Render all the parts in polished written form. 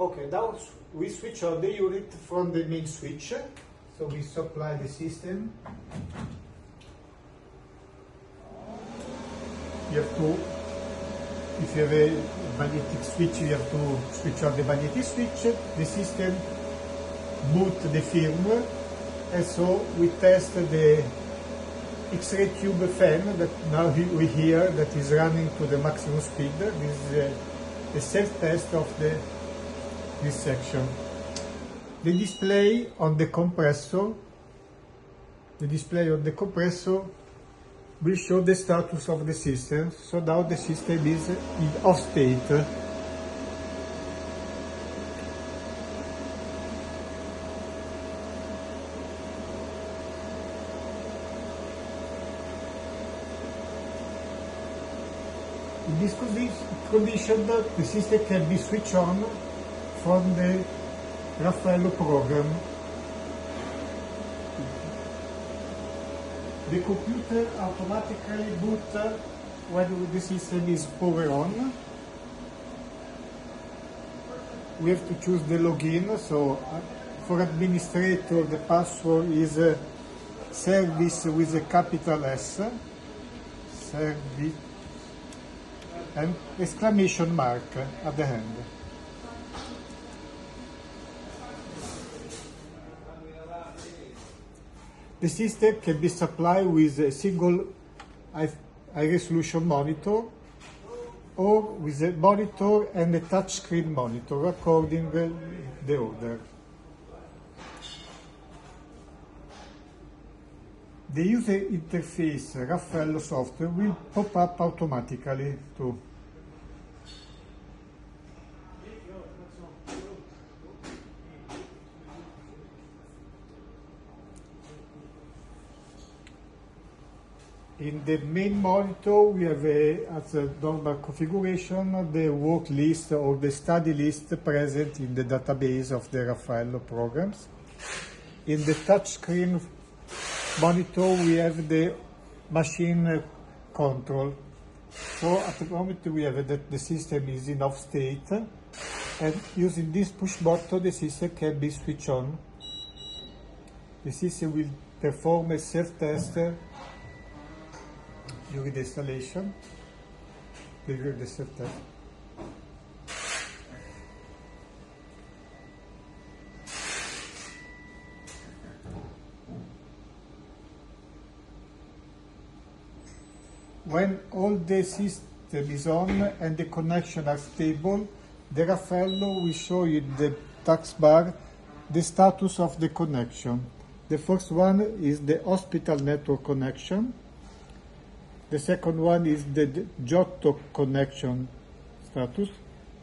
Okay, now we switch on the unit from the main switch. So we supply the system. You have to, if you have a magnetic switch, you have to switch on the magnetic switch. The system boot the firmware, and so we test the X-ray tube fan that now we hear that is running to the maximum speed. This is the self-test of this section. The display on the compressor will show the status of the system. So now the system is in off state. In this condition, the system can be switched on from the Raffaello program. The computer automatically boots when the system is power on. We have to choose the login. So for administrator, the password is service with a capital S, service, and exclamation mark at the end. The system can be supplied with a single high-resolution monitor or with a monitor and a touchscreen monitor according to the order. The user interface Raffaello software will pop up automatically too. In the main monitor, we have, as a normal configuration, the work list or the study list present in the database of the Raffaello programs. In the touchscreen monitor, we have the machine control. So at the moment, we have that the system is in off state, and using this push button, the system can be switched on. The system will perform a self-test during the installation, during the self-test. When all the system is on and the connection are stable, the Raffaello will show you in the taskbar the status of the connection. The first one is the hospital network connection. The second one is the Giotto connection status.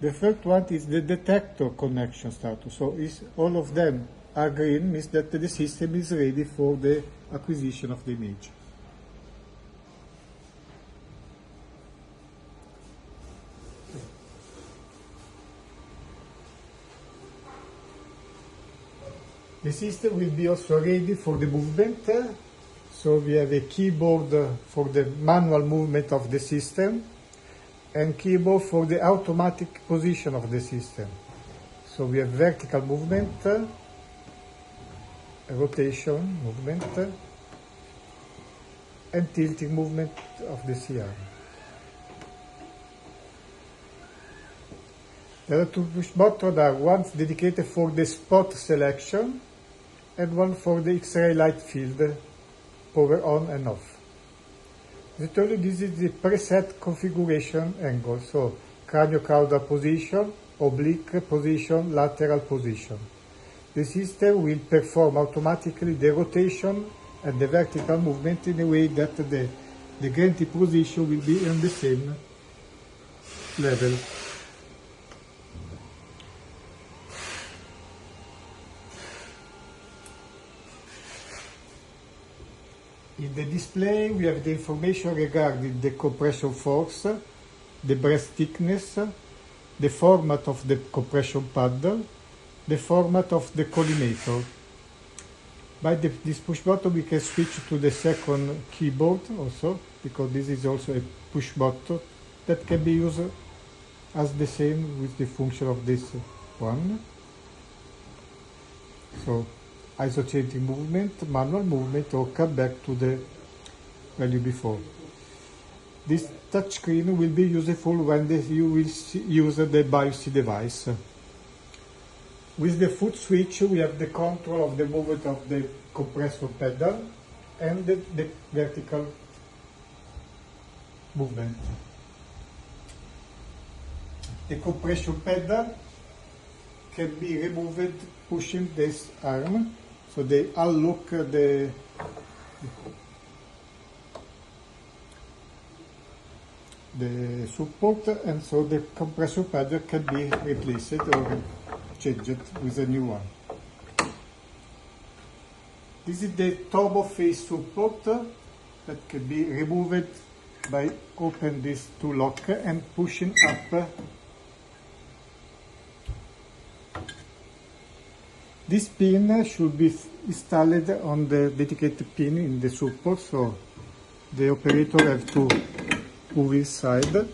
The third one is the detector connection status. So all of them are green, means that the system is ready for the acquisition of the image. The system will be also ready for the movement. So we have a keyboard for the manual movement of the system and keyboard for the automatic position of the system. So we have vertical movement, rotation movement, and tilting movement of the CR. There are two push buttons, one dedicated for the spot selection and one for the X-ray light field, power on and off. As I told you, this is the preset configuration angle, so craniocaudal position, oblique position, lateral position. The system will perform automatically the rotation and the vertical movement in a way that the granted position will be on the same level. In the display, we have the information regarding the compression force, the breast thickness, the format of the compression paddle, the format of the collimator. By this push button, we can switch to the second keyboard also, because this is also a push button that can be used as the same with the function of this 1. So isochanging movement, manual movement, or come back to the value before. This touchscreen will be useful when you will use the BIOS device. With the foot switch, we have the control of the movement of the compressor pedal and the vertical movement. The compression pedal can be removed pushing this arm, so they unlock the support, and so the compressor pedal can be replaced or changed with a new one. This is the turbo face support that can be removed by opening these two locks and pushing up. This pin should be installed on the dedicated pin in the support, so the operator has to move inside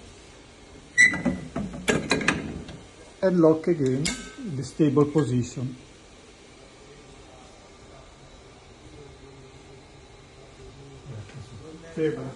and lock again in the stable position. Ferma.